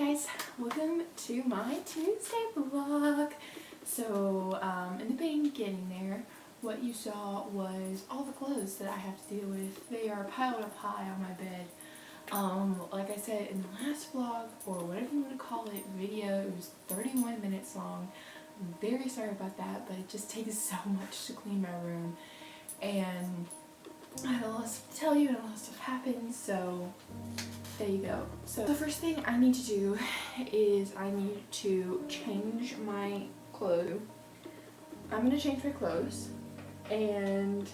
guys, welcome to my Tuesday vlog. So in the beginning there, what you saw was all the clothes that I have to deal with. They are piled up high on my bed. Like I said in the last vlog, or whatever you want to call it, video, it was 31 minutes long. I'm very sorry about that, but it just takes so much to clean my room. And I had a lot of stuff to tell you and a lot of stuff happened, so there you go. So the first thing I need to do is I need to change my clothes. I'm going to change my clothes, and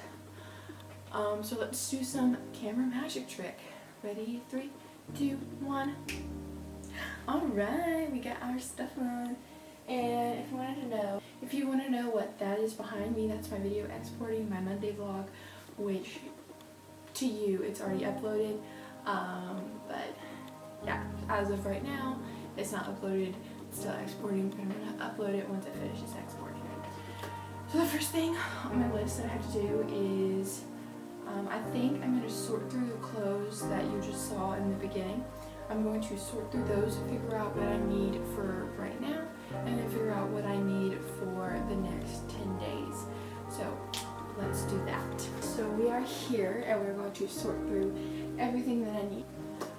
so let's do some camera magic trick. Ready? 3, 2, 1. Alright, we got our stuff on. And if you want to know what that is behind me, that's my video exporting my Monday vlog, which to you it's already uploaded. But yeah, as of right now, it's not uploaded, it's still exporting, but I'm going to upload it once it finishes exporting. So the first thing on my list that I have to do is, I think I'm going to sort through the clothes that you just saw in the beginning. I'm going to sort through those, figure out what I need for right now, and then figure out what I need for the next 10 days. So let's do that. So we are here and we're going to sort through everything that I need.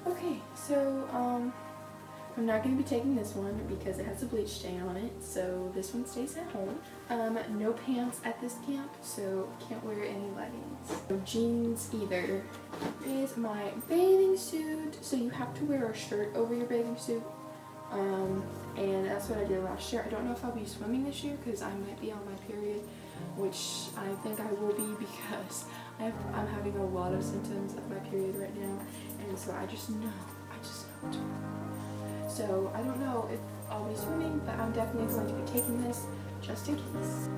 Okay, so I'm not going to be taking this one because it has a bleach stain on it, so this one stays at home. No pants at this camp, so can't wear any leggings. No jeans either. Is my bathing suit, so you have to wear a shirt over your bathing suit. And that's what I did last year. I don't know if I'll be swimming this year because I might be on my period, which I think I will be because I'm having a lot of symptoms of my period right now, and so I just know. So I don't know if I'll be swimming, but I'm definitely going to be taking this just in case.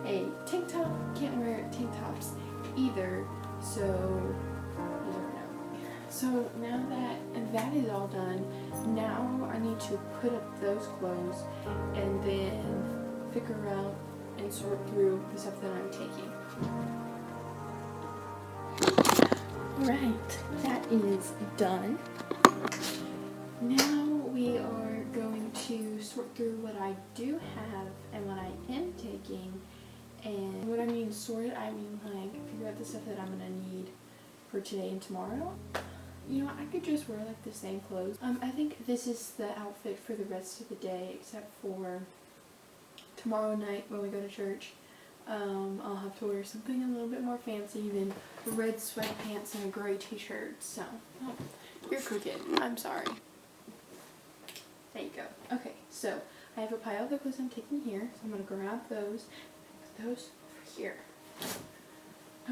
A tank top, can't wear tank tops either, so you never know. So now that is all done, now I need to put up those clothes and then figure out and sort through the stuff that I'm taking. Alright, that is done. Now we are going to sort through what I do have and what I am taking. And what I mean sort, I mean like figure out the stuff that I'm going to need for today and tomorrow. You know, I could just wear like the same clothes. I think this is the outfit for the rest of the day, except for tomorrow night when we go to church. I'll have to wear something a little bit more fancy than red sweatpants and a gray t-shirt. So, you're crooked. I'm sorry. There you go. Okay, so I have a pile of the clothes I'm taking here, so I'm going to grab those and put those over here.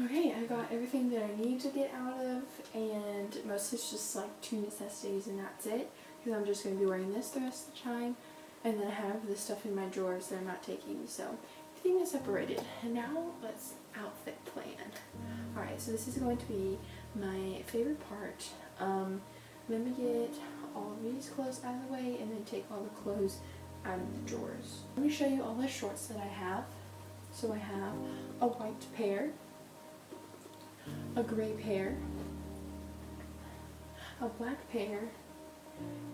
Okay, I got everything that I need to get out of, and most is just like 2 necessities and that's it, because I'm just going to be wearing this the rest of the time, and then I have the stuff in my drawers that I'm not taking, so everything is separated. And now let's outfit plan. Alright, so this is going to be my favorite part. Let me get all of these clothes out of the way and then take all the clothes out of the drawers. Let me show you all the shorts that I have. So I have a white pair, a gray pair, a black pair,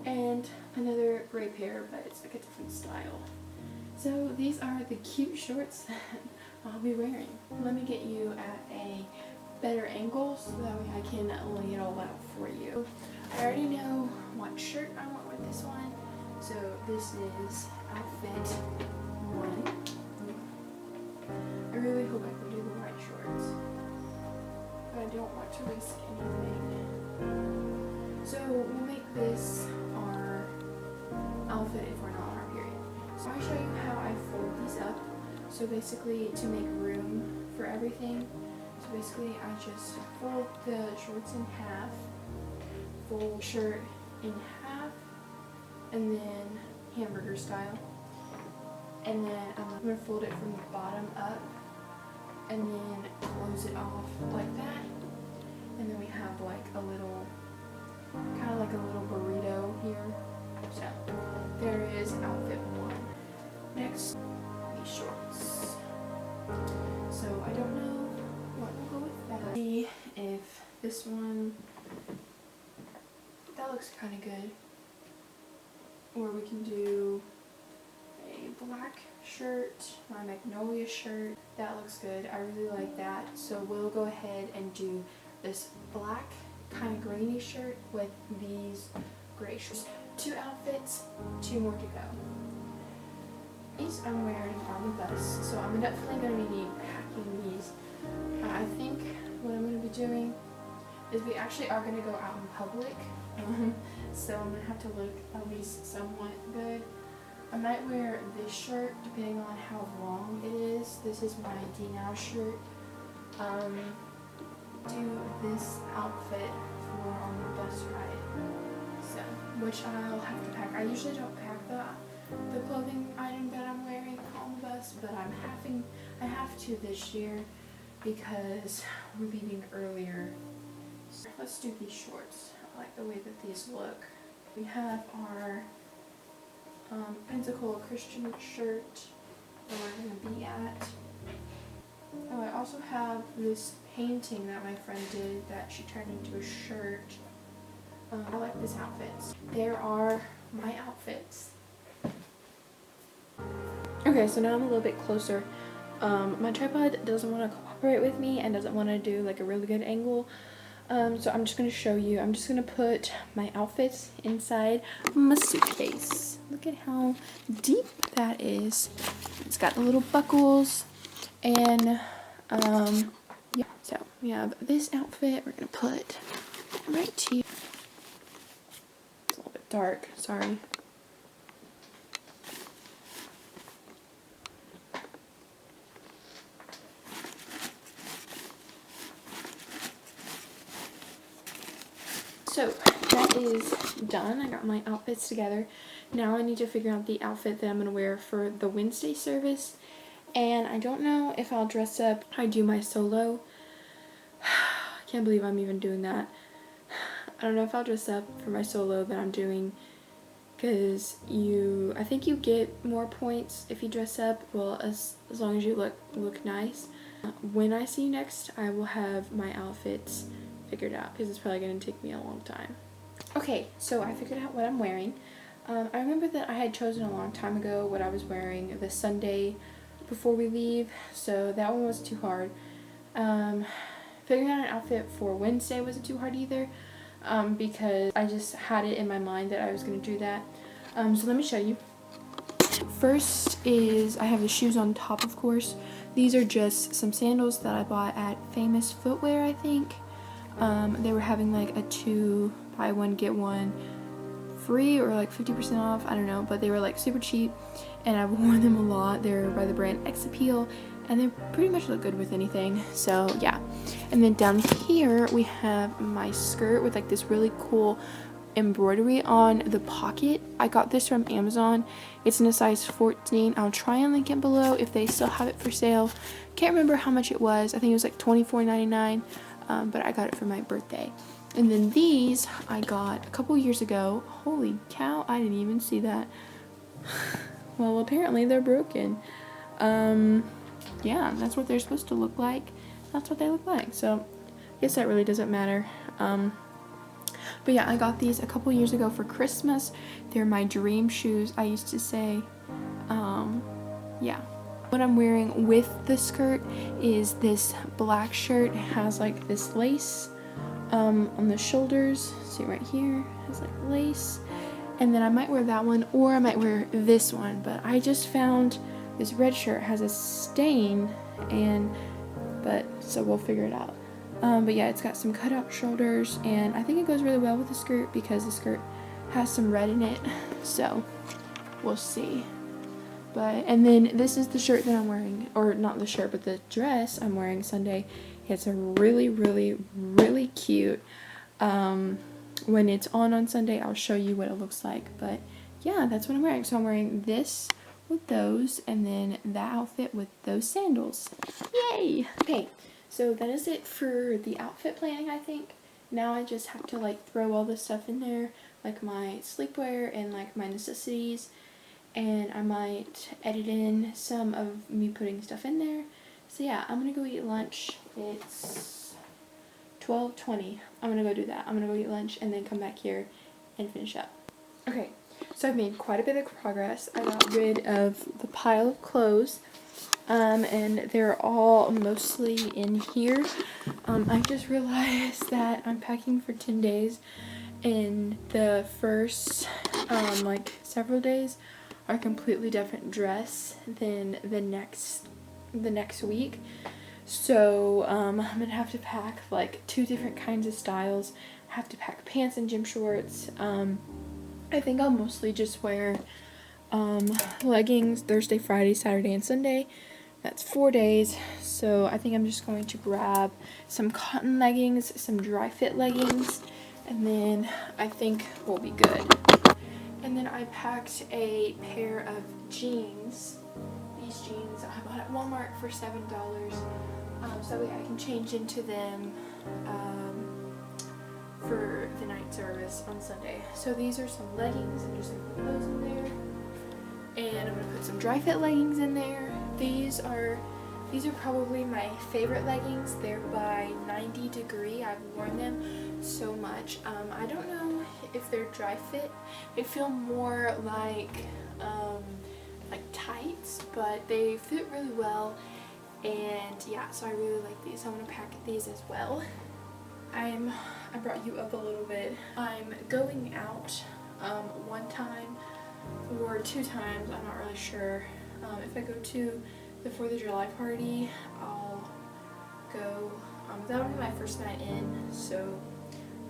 and another gray pair, but it's like a different style. So these are the cute shorts that I'll be wearing. Let me get you at a better angle so that way I can lay it all out for you. I already know what shirt I want with this one, so this is outfit 1. I really hope I can do the white shorts, but I don't want to risk anything. So we'll make this our outfit if we're not on our period. So I'll show you how I fold these up. So basically, to make room for everything, so basically I just fold the shorts in half, fold shirt in half, and then hamburger style, and then I'm going to fold it from the bottom up and then close it off like that, and then we have like a little, kind of like a little burrito here. So there is outfit 1. Next, these shorts. So I don't know what will go with that. See if this one, that looks kind of good. or we can do a black shirt, my magnolia shirt. That looks good. I really like that. So we'll go ahead and do this black kind of greeny shirt with these gray shirts. 2 outfits, 2 more to go. These I'm wearing on the bus, so I'm definitely going to be packing these. I think what I'm going to be doing is we actually are going to go out in public, so I'm going to have to look at least somewhat good. I might wear this shirt depending on how long it is. This is my D-Now shirt. Do this outfit for on the bus ride, so which I'll have to pack. I usually don't pack the clothing item that I'm wearing on the bus, but I have to this year because we're leaving earlier. So let's do these shorts. I like the way that these look. We have our Pensacola Christian shirt where we're going to be at. Oh, I also have this painting that my friend did that she turned into a shirt. I like this outfit. There are my outfits. Okay, so now I'm a little bit closer. My tripod doesn't want to cooperate with me and doesn't want to do like a really good angle. So I'm just going to show you. I'm just going to put my outfits inside my suitcase. Look at how deep that is. It's got the little buckles. And yeah, so we have this outfit we're going to put right here. It's a little bit dark, sorry. So that is done. I got my outfits together. Now I need to figure out the outfit that I'm going to wear for the Wednesday service. And I don't know if I'll dress up. I do my solo. I can't believe I'm even doing that. I don't know if I'll dress up for my solo that I'm doing, because I think you get more points if you dress up, well, as long as you look nice. When I see you next, I will have my outfits figured out, because it's probably going to take me a long time. Okay, so I figured out what I'm wearing. I remember that I had chosen a long time ago what I was wearing the Sunday before we leave, so that one was too hard. Figuring out an outfit for Wednesday wasn't too hard either, because I just had it in my mind that I was going to do that. So let me show you. First is I have the shoes on top, of course. These are just some sandals that I bought at Famous Footwear, I think. They were having like a 2 buy 1 get 1 free, or like 50% off, I don't know, but they were like super cheap and I've worn them a lot. They're by the brand X Appeal and they pretty much look good with anything, so yeah. And then down here we have my skirt with like this really cool embroidery on the pocket. I got this from Amazon. It's in a size 14. I'll try and link it below if they still have it for sale. Can't remember how much it was. I think it was like $24.99, but I got it for my birthday. And then these I got a couple years ago. Holy cow, I didn't even see that. Well, apparently they're broken. Yeah, that's what they're supposed to look like. That's what they look like. So I guess that really doesn't matter. But yeah, I got these a couple years ago for Christmas. They're my dream shoes, I used to say. Yeah. What I'm wearing with the skirt is this black shirt. It has like this lace on the shoulders. See right here, it has like lace. And then I might wear that one, or I might wear this one. But I just found this red shirt has a stain, so we'll figure it out. But yeah, it's got some cutout shoulders, and I think it goes really well with the skirt because the skirt has some red in it. So we'll see. And then this is the shirt that I'm wearing, or not the shirt, but the dress I'm wearing Sunday. It's a really, really, really cute. When it's on Sunday, I'll show you what it looks like. But yeah, that's what I'm wearing. So I'm wearing this with those, and then that outfit with those sandals. Yay! Okay, so that is it for the outfit planning, I think. Now I just have to like throw all this stuff in there, like my sleepwear and like my necessities. And I might edit in some of me putting stuff in there. So yeah, I'm gonna go eat lunch. It's 12:20. I'm gonna go do that. I'm gonna go eat lunch and then come back here and finish up. Okay, So I've made quite a bit of progress. I got rid of the pile of clothes, and they're all mostly in here. I just realized that I'm packing for 10 days, and the first like several days are completely different dress than the next week. So I'm gonna have to pack like 2 different kinds of styles. I have to pack pants and gym shorts. I think I'll mostly just wear leggings Thursday, Friday, Saturday, and Sunday. That's 4 days. So I think I'm just going to grab some cotton leggings, some dry fit leggings, and then I think we'll be good. And then I packed a pair of jeans. These jeans I bought at Walmart for $7. So that way I can change into them for the night service on Sunday. So these are some leggings. I'm just going to put those in there. And I'm going to put some dry fit leggings in there. These are probably my favorite leggings. They're by 90 Degree. I've worn them so much. I don't know if they're dry fit. They feel more like tights, but they fit really well. And yeah, so I really like these. I'm going to pack these as well. I brought you up a little bit. I'm going out 1 time or 2 times, I'm not really sure. If I go to the 4th of July party, I'll go, that'll be my first night in, so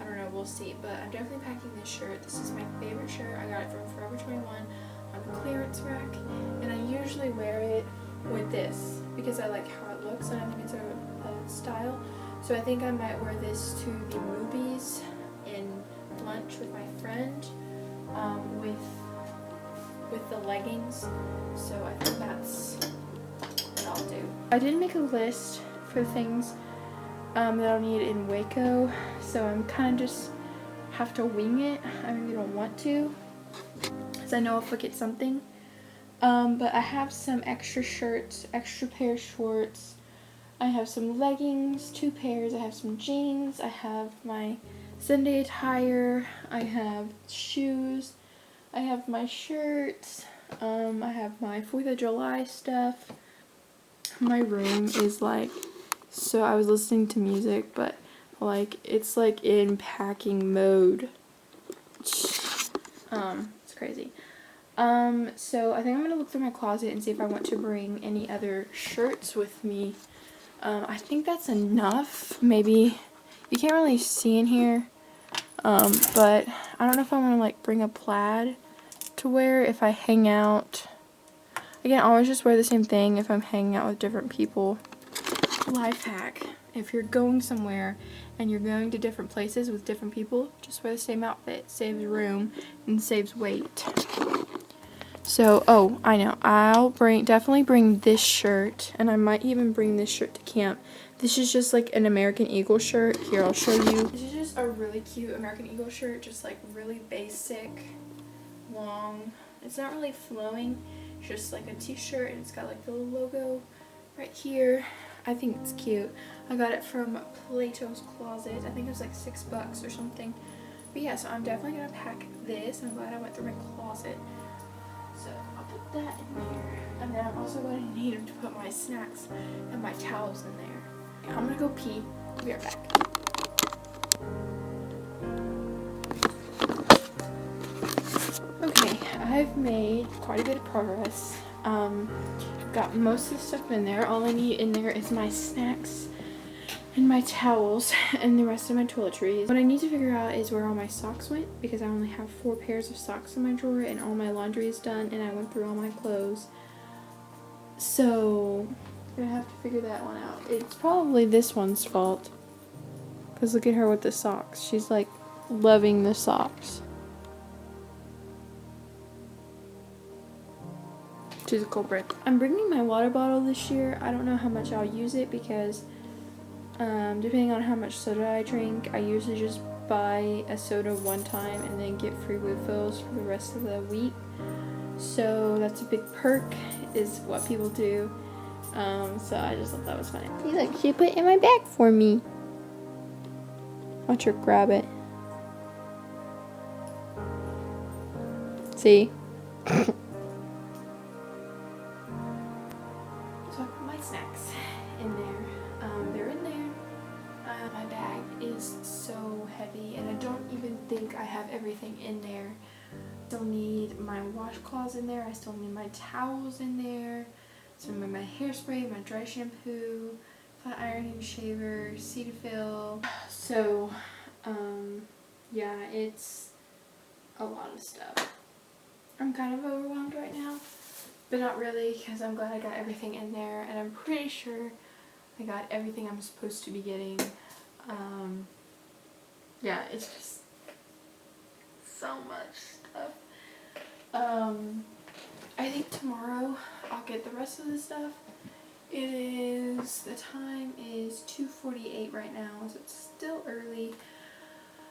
I don't know, we'll see. But I'm definitely packing this shirt. This is my favorite shirt. I got it from Forever 21 on the clearance rack, and I usually wear it with this because I like how it looks and I think it's a style. So I think I might wear this to the movies and lunch with my friend with the leggings. So I think that's what I'll do. I didn't make a list for things that I'll need in Waco, so I'm kind of just have to wing it. I really don't want to, because I know I'll forget something. But I have some extra shirts, extra pair of shorts. I have some leggings, 2 pairs. I have some jeans. I have my Sunday attire. I have shoes. I have my shirts. I have my 4th of July stuff. My room is like, so I was listening to music, but like it's like in packing mode. It's crazy. So I think I'm gonna look through my closet and see if I want to bring any other shirts with me. I think that's enough. Maybe you can't really see in here, but I don't know if I want to like bring a plaid to wear if I hang out. Again, I always just wear the same thing if I'm hanging out with different people. Life hack: if you're going somewhere and you're going to different places with different people, just wear the same outfit. Saves room and saves weight. So, oh, I know. I'll definitely bring this shirt, and I might even bring this shirt to camp. This is just like an American Eagle shirt. Here, I'll show you. This is just a really cute American Eagle shirt, just like really basic, long. It's not really flowing. It's just like a t-shirt, and it's got like the little logo right here. I think it's cute. I got it from Plato's Closet. I think it was like $6 or something. But yeah, so I'm definitely gonna pack this. I'm glad I went through my closet. So I'll put that in there, and then I'm also going to need to put my snacks and my towels in there. I'm gonna go pee. I'll be right back. Okay, I've made quite a bit of progress. Got most of the stuff in there. All I need in there is my snacks and my towels and the rest of my toiletries. What I need to figure out is where all my socks went, because I only have 4 pairs of socks in my drawer and all my laundry is done and I went through all my clothes. So I'm gonna have to figure that one out. It's probably this one's fault, because look at her with the socks. She's like loving the socks. She's a culprit. I'm bringing my water bottle this year. I don't know how much I'll use it because depending on how much soda I drink, I usually just buy a soda one time and then get free refills for the rest of the week. So that's a big perk, is what people do. So I just thought that was funny. Look, she put it in my bag for me. Watch her grab it. See? So I put my snacks in there. They're in there. My bag is so heavy and I don't even think I have everything in there. I still need my washcloths in there. I still need my towels in there. So my hairspray, my dry shampoo, flat ironing shaver, Cetaphil. So, yeah, it's a lot of stuff. I'm kind of overwhelmed right now, but not really because I'm glad I got everything in there and I'm pretty sure I got everything I'm supposed to be getting. Yeah, it's just so much stuff. I think tomorrow I'll get the rest of the stuff. The time is 2:48 right now, so it's still early.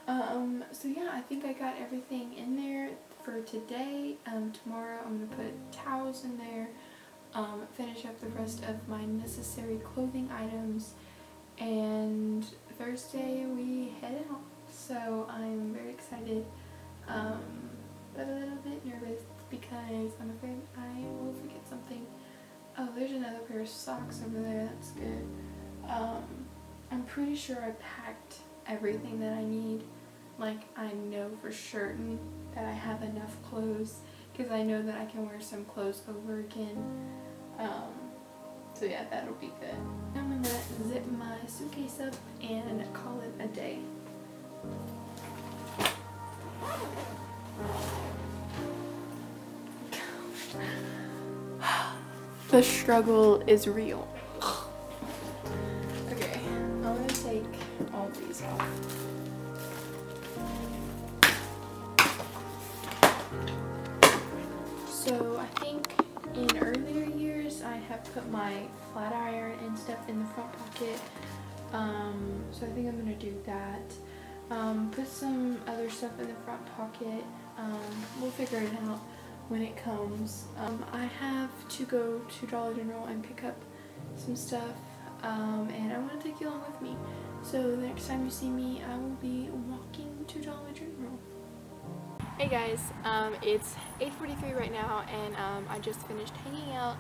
So yeah, I think I got everything in there for today. Tomorrow I'm gonna put towels in there, finish up the rest of my necessary clothing items, and Thursday we head out. So I'm very excited, but a little bit nervous because I'm afraid I will forget something. Oh, there's another pair of socks over there. That's good. I'm pretty sure I packed everything that I need. Like, I know for certain that I have enough clothes because I know that I can wear some clothes over again. So yeah, that'll be good. I'm gonna zip my suitcase up and call it a day. The struggle is real. Okay, I'm gonna take all these off. So I think in earlier years I have put my flat iron and stuff in the front pocket. So I think I'm gonna do that. Put some other stuff in the front pocket. We'll figure it out when it comes. I have to go to Dollar General and pick up some stuff, and I want to take you along with me. So the next time you see me, I will be walking to Dollar General. Hey guys, it's 8:43 right now, and I just finished hanging out.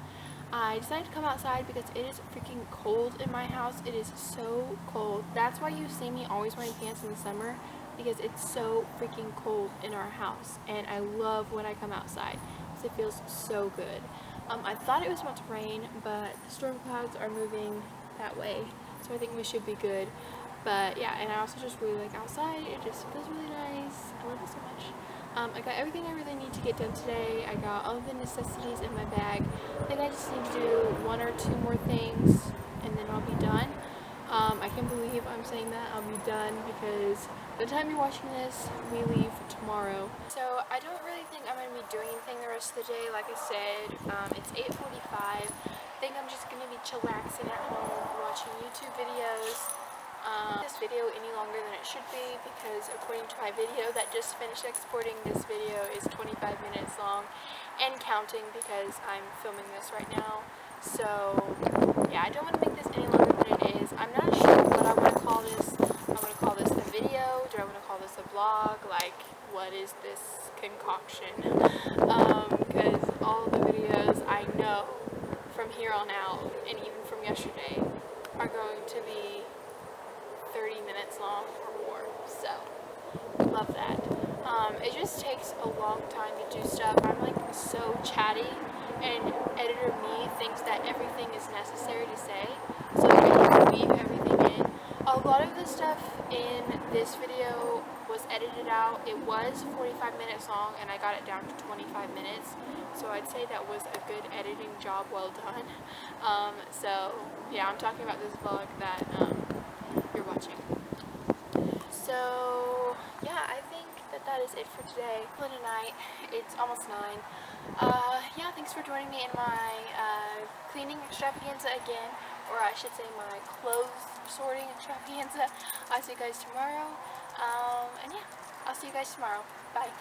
I decided to come outside because it is freaking cold in my house. It is so cold. That's why you see me always wearing pants in the summer, because it's so freaking cold in our house, and I love when I come outside because it feels so good. I thought it was about to rain, but the storm clouds are moving that way, so I think we should be good. But yeah, and I also just really like outside. It just feels really nice. I love it so much. I got everything I really need to get done today. I got all of the necessities in my bag. I think I just need to do 1 or 2 more things and then I'll be done. I can't believe I'm saying that I'll be done because by the time you're watching this, we leave tomorrow. So I don't really think I'm going to be doing anything the rest of the day. Like I said, it's 8:45. I think I'm just going to be chillaxing at home, watching YouTube videos. This video any longer than it should be because according to my video that just finished exporting, this video is 25 minutes long and counting because I'm filming this right now. So yeah, I don't want to make this any longer than it is. I'm not sure what I want to call this. I want to call this a video. Do I want to call this a vlog? Like, what is this concoction? Because all the videos I know from here on out and even from yesterday are going to be 30 minutes long or more, so love that. It just takes a long time to do stuff. I'm like so chatty, and editor me thinks that everything is necessary to say, so I need to weave everything in. A lot of the stuff in this video was edited out. It was 45 minutes long, and I got it down to 25 minutes, so I'd say that was a good editing job, well done. So yeah, I'm talking about this vlog that you're watching. So yeah, I think that is it for today. Tonight, it's almost 9. Yeah, thanks for joining me in my cleaning extravaganza again, or I should say my clothes sorting extravaganza. I'll see you guys tomorrow, and yeah, I'll see you guys tomorrow. Bye.